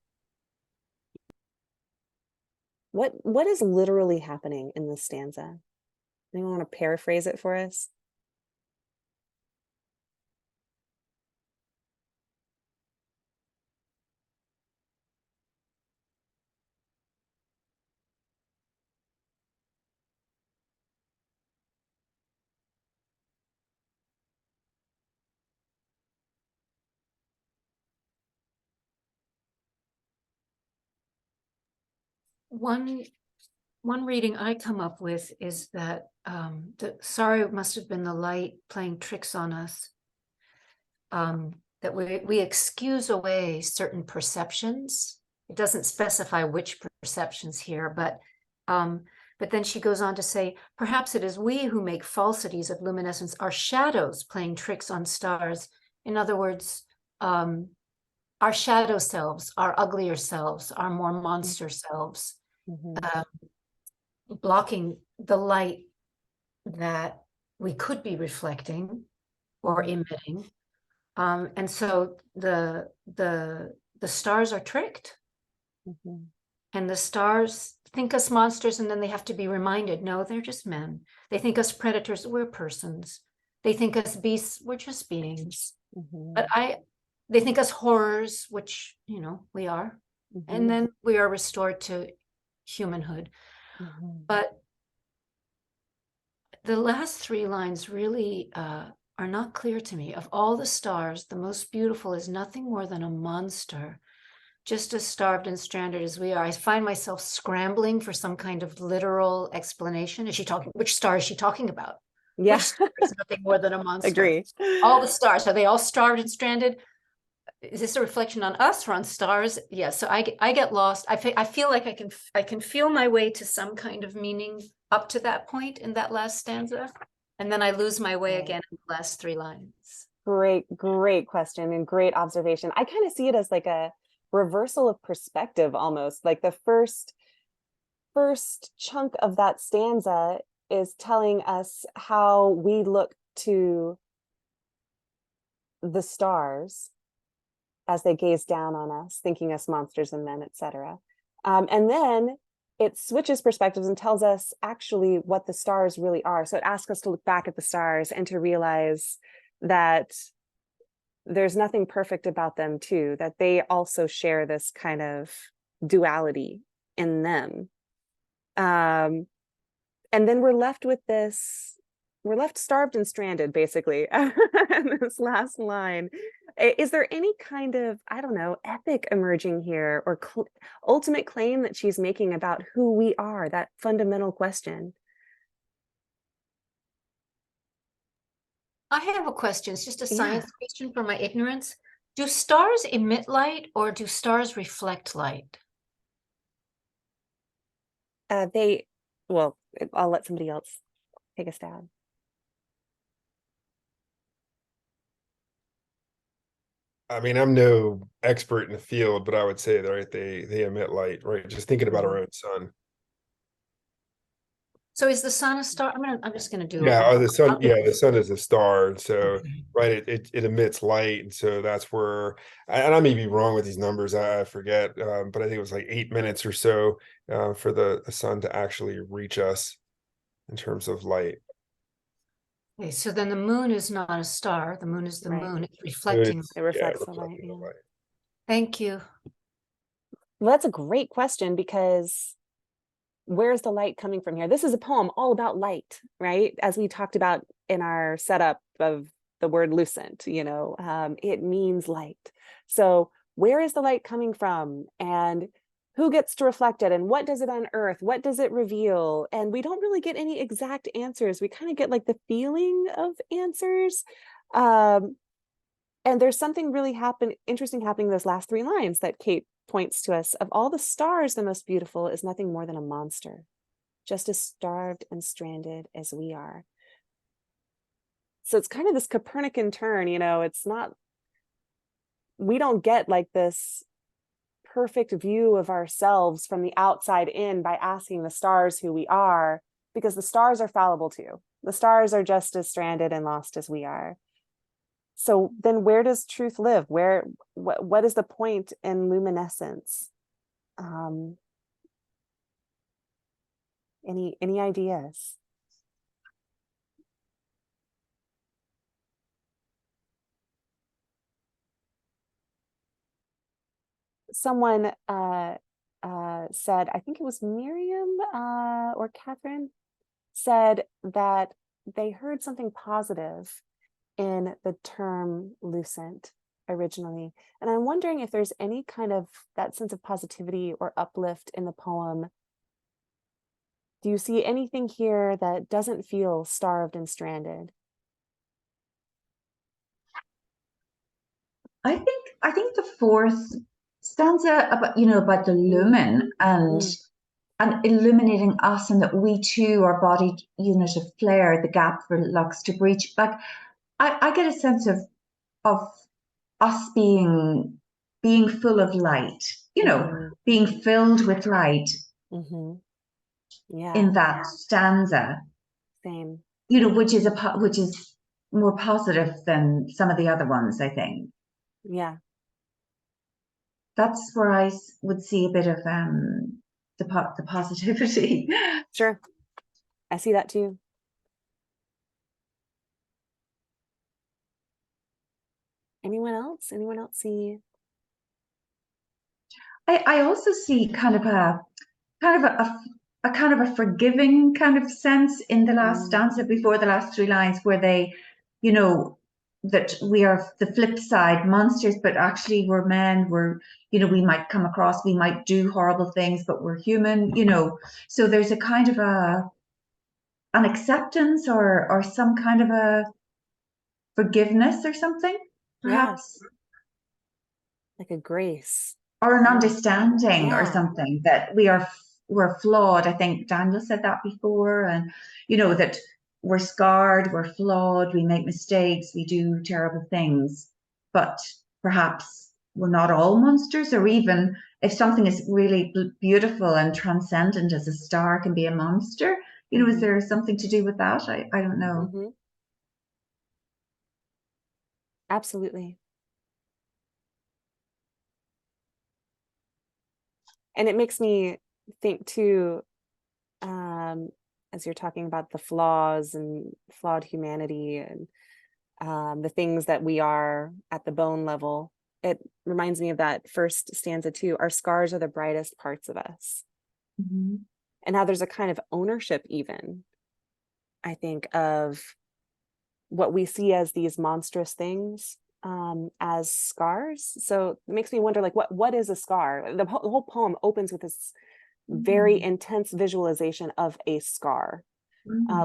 What is literally happening in this stanza? Anyone want to paraphrase it for us? One reading I come up with is that sorry, it must have been the light playing tricks on us. That we excuse away certain perceptions. It doesn't specify which perceptions here, but then she goes on to say, perhaps it is we who make falsities of luminescence, our shadows playing tricks on stars. In other words, our shadow selves, our uglier selves, our more monster selves, blocking the light that we could be reflecting or emitting. And so the stars are tricked. And the stars think us monsters, and then they have to be reminded, no, they're just men. They think us predators, we're persons. They think us beasts, we're just beings. But they think us horrors, which, you know, we are. And then we are restored to humanhood. But the last three lines really are not clear to me. Of all the stars, the most beautiful is nothing more than a monster, just as starved and stranded as we are. I find myself scrambling for some kind of literal explanation. Is she talking? Which star is she talking about? Yeah. Which star is nothing more than a monster? Agree. All the stars, are they all starved and stranded? Is this a reflection on us or on stars? Yeah, so I get lost. I feel like I can feel my way to some kind of meaning up to that point in that last stanza, and then I lose my way again in the last three lines. Great question and great observation. I kind of see it as like a reversal of perspective almost. Like the first chunk of that stanza is telling us how we look to the stars as they gaze down on us, thinking us monsters and men, etc. And then it switches perspectives and tells us actually what the stars really are. So it asks us to look back at the stars and to realize that there's nothing perfect about them too, that they also share this kind of duality in them. And then we're left with this, we're left starved and stranded, basically, in this last line. Is there any kind of, I don't know, ethic emerging here, or ultimate claim that she's making about who we are, that fundamental question? I have a question. It's just a science question for my ignorance. Do stars emit light or do stars reflect light? Well, I'll let somebody else take a stab. I mean, I'm no expert in the field, but I would say that, right, they emit light, right? Just thinking about our own sun. So is the sun a star? I'm just gonna do Yeah, it. or the sun. Yeah, the sun is a star, so Okay. right, it emits light, and so that's where. And I may be wrong with these numbers. I forget, but I think it was like 8 minutes or so for the sun to actually reach us in terms of light. Okay, so then the moon is not a star. The moon is the Right. moon. It's reflecting. It reflects the light. reflecting the Yeah. light. Thank you. Well, that's a great question, because where's the light coming from here? This is a poem all about light, right? As we talked about in our setup of the word lucent, you know, it means light. So where is the light coming from, and who gets to reflect it, and what does it unearth? What does it reveal? And we don't really get any exact answers. We kind of get like the feeling of answers. And there's something really interesting happening in those last three lines that Kate points to us. Of all the stars, the most beautiful is nothing more than a monster, just as starved and stranded as we are. So it's kind of this Copernican turn, you know, it's not, we don't get like this perfect view of ourselves from the outside in by asking the stars who we are, because the stars are fallible too. The stars are just as stranded and lost as we are. So then where does truth live? What is the point in luminescence? Any ideas? Someone said, I think it was Miriam or Catherine, said that they heard something positive in the term lucent originally. And I'm wondering if there's any kind of that sense of positivity or uplift in the poem. Do you see anything here that doesn't feel starved and stranded? I think the fourth stanza about, about the lumen and illuminating us, and that we too are body unit of flare, the gap for lux to breach. Like I get a sense of us being full of light, being filled with light Yeah, in that stanza, same. which is more positive than some of the other ones, I think. Yeah. That's where I would see a bit of the positivity. Sure. I see that too. Anyone else? Anyone else see? I also see kind of a forgiving kind of sense in the last stanza before the last three lines, where they, that we are the flip side monsters, but actually we're men. We might come across, we might do horrible things, but we're human. So there's a kind of an acceptance or some kind of a forgiveness or something, perhaps. Yeah. Like a grace. Or an understanding or Yeah. something, that we're flawed. I think Daniel said that before, and that we're scarred, we're flawed, we make mistakes, we do terrible things, but perhaps we're not all monsters. Or even if something is really beautiful and transcendent as a star can be a monster, is there something to do with that? I don't know. Absolutely. And it makes me think too, as you're talking about the flaws and flawed humanity and the things that we are at the bone level, it reminds me of that first stanza too. Our scars are the brightest parts of us. And how there's a kind of ownership even, I think, of what we see as these monstrous things as scars. So it makes me wonder, like, what is a scar? The whole poem opens with this very intense visualization of a scar,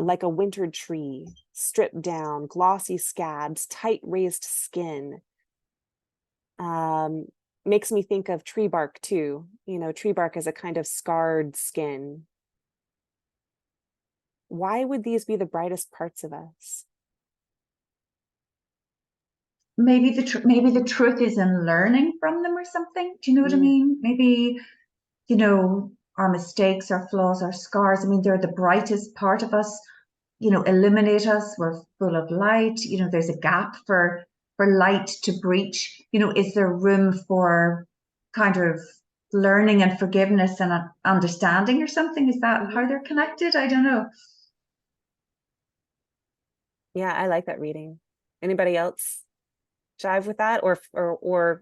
like a wintered tree, stripped down, glossy scabs, tight raised skin. Makes me think of tree bark too. Tree bark is a kind of scarred skin. Why would these be the brightest parts of us? Maybe the truth is in learning from them or something. Do you know what I mean? Maybe, our mistakes, our flaws, our scars, they're the brightest part of us. Illuminate us. We're full of light. There's a gap for light to breach. Is there room for kind of learning and forgiveness and understanding or something? Is that how they're connected? I don't know. Yeah, I like that reading. Anybody else jive with that, or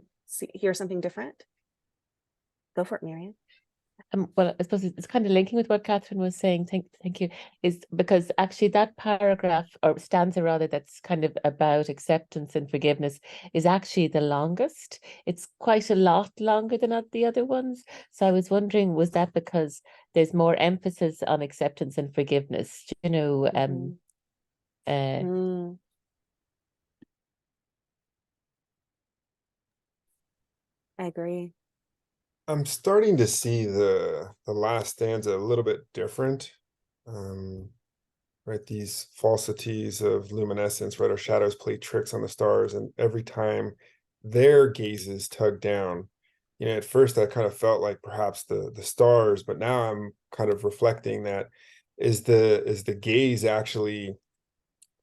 hear something different? Go for it, Marianne. Well, I suppose it's kind of linking with what Catherine was saying. Thank you. Is because actually that paragraph or stanza rather that's kind of about acceptance and forgiveness is actually the longest. It's quite a lot longer than the other ones. So I was wondering, was that because there's more emphasis on acceptance and forgiveness? I agree. I'm starting to see the last stanza a little bit different. Right, these falsities of luminescence, right? Our shadows play tricks on the stars, and every time their gazes tug down, at first I kind of felt like perhaps the stars, but now I'm kind of reflecting that is the gaze actually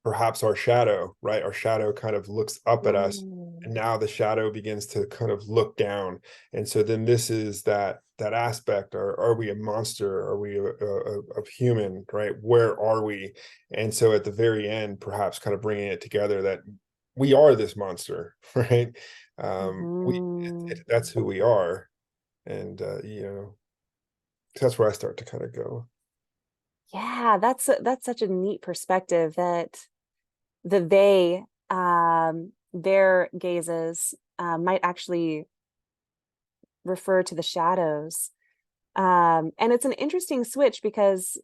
perhaps our shadow, right? Our shadow kind of looks up at us, and now the shadow begins to kind of look down. And so then this is that aspect. Are we a monster? Are we a human, right? Where are we? And so at the very end, perhaps kind of bringing it together that we are this monster, right? That's who we are. And, that's where I start to kind of go. Yeah, that's such a neat perspective, that their gazes might actually refer to the shadows. And it's an interesting switch, because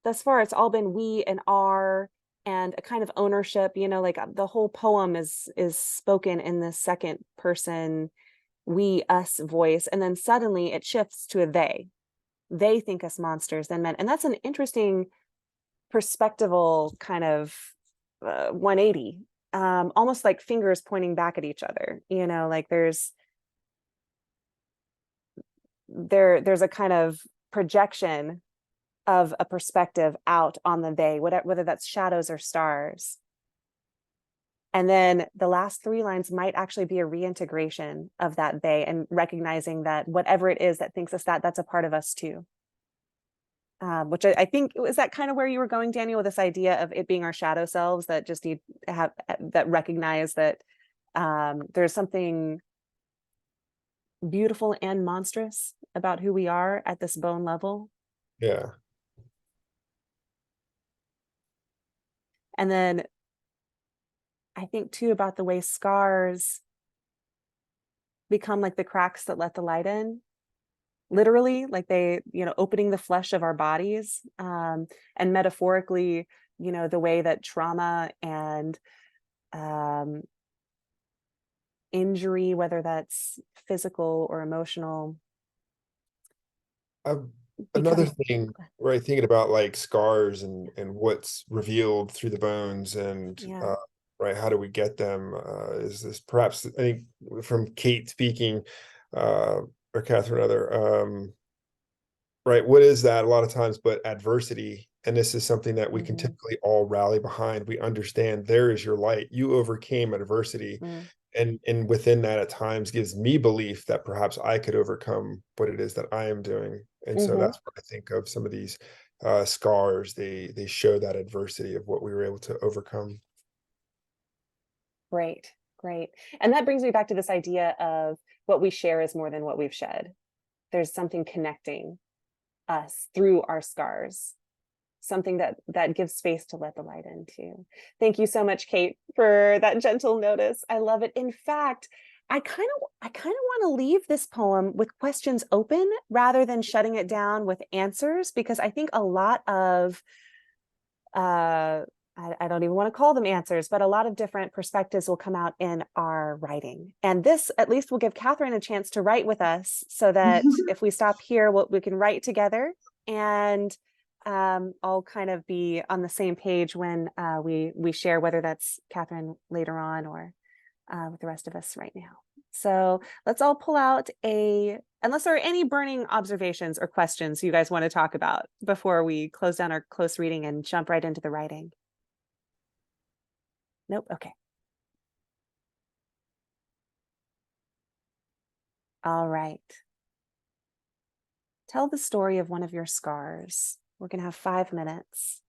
thus far it's all been we and our, and a kind of ownership, like the whole poem is spoken in the second person, we us voice, and then suddenly it shifts to a they think us monsters than men. And that's an interesting perspectival kind of 180, almost like fingers pointing back at each other, you know, like there's a kind of projection of a perspective out on the they, whether that's shadows or stars. And then the last three lines might actually be a reintegration of that they, and recognizing that whatever it is that thinks us that's a part of us too. Which I think, is that kind of where you were going, Daniel, with this idea of it being our shadow selves that just need to have, that recognize that there's something beautiful and monstrous about who we are at this bone level. Yeah. And then I think too about the way scars become like the cracks that let the light in, literally, like they, you know, opening the flesh of our bodies, and metaphorically, you know, the way that trauma and injury, whether that's physical or emotional, Another become, thing, right, thinking about like scars and what's revealed through the bones and yeah. right, how do we get them? Is this perhaps, I think from Kate speaking, or Catherine other, right, what is that a lot of times but adversity? And this is something that we can Mhm. typically all rally behind. We understand there is your light. You overcame adversity. Mm. And within that at times gives me belief that perhaps I could overcome what it is that I am doing. And so Mhm. that's what I think of some of these scars. They show that adversity of what we were able to overcome. Great, great. And that brings me back to this idea of what we share is more than what we've shed. There's something connecting us through our scars, something that gives space to let the light into. Thank you so much, Kate, for that gentle notice. I love it. In fact, I kind of want to leave this poem with questions open rather than shutting it down with answers, because I think a lot of I don't even want to call them answers, but a lot of different perspectives will come out in our writing. And this at least will give Catherine a chance to write with us, so that if we stop here, we can write together, and I'll kind of be on the same page when we share, whether that's Catherine later on or with the rest of us right now. So let's all pull out unless there are any burning observations or questions you guys want to talk about before we close down our close reading and jump right into the writing. Nope. Okay. All right. Tell the story of one of your scars. We're going to have 5 minutes.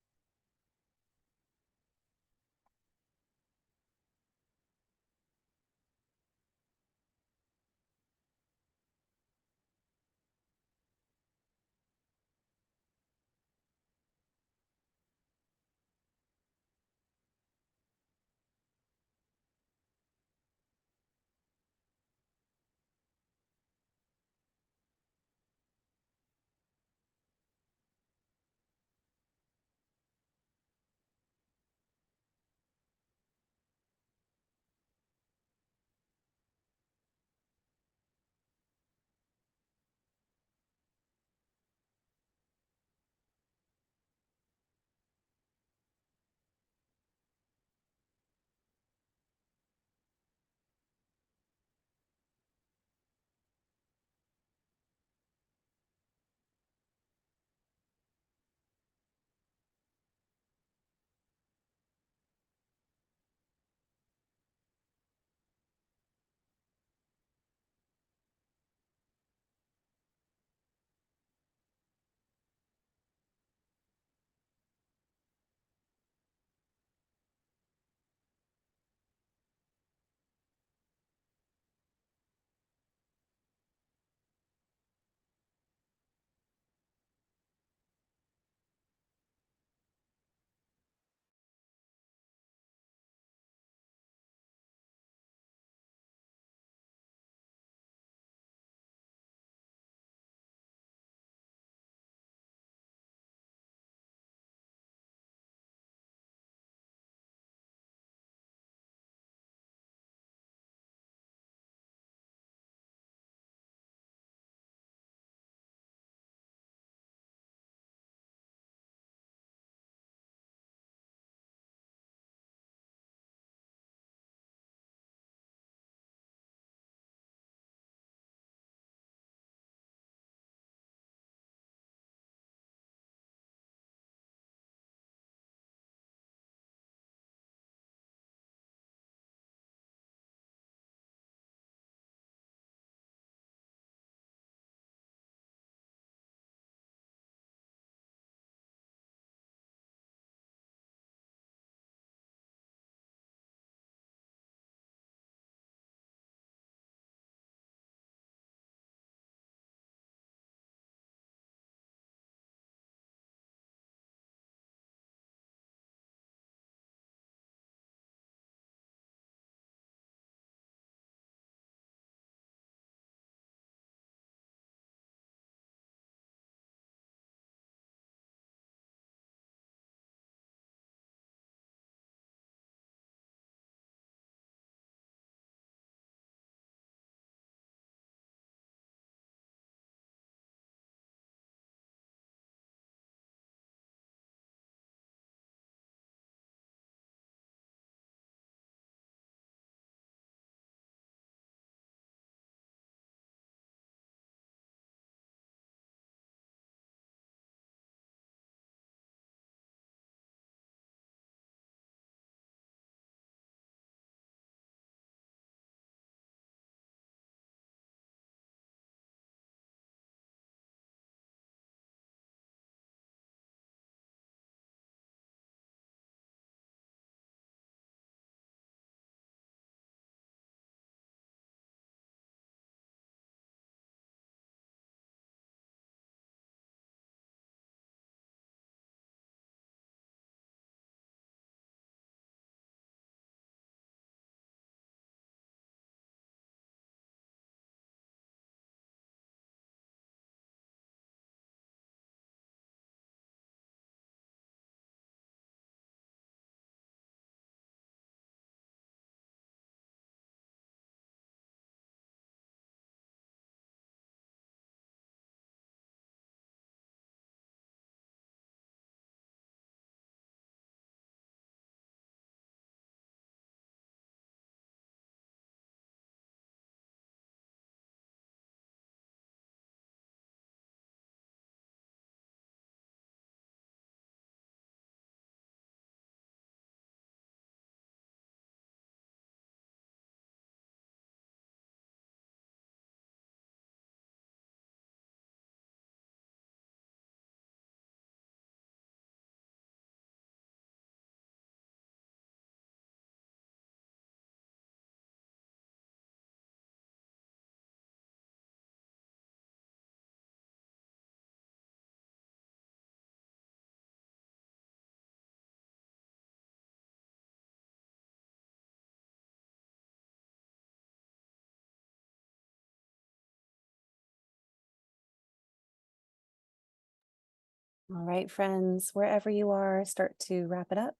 All right, friends, wherever you are, start to wrap it up.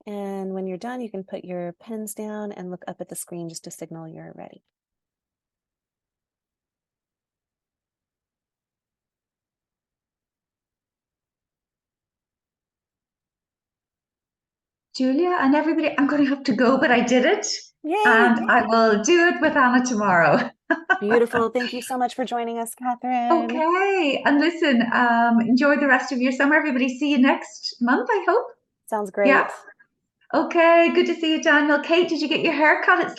And when you're done, you can put your pens down and look up at the screen just to signal you're ready. Julia and everybody, I'm going to have to go, but I did it. Yay! And I will do it with Anna tomorrow. Beautiful. Thank you so much for joining us, Catherine. Okay. And listen, enjoy the rest of your summer. Everybody, see you next month, I hope. Sounds great. Yeah. Okay. Good to see you, Daniel. Kate, did you get your hair cut? It's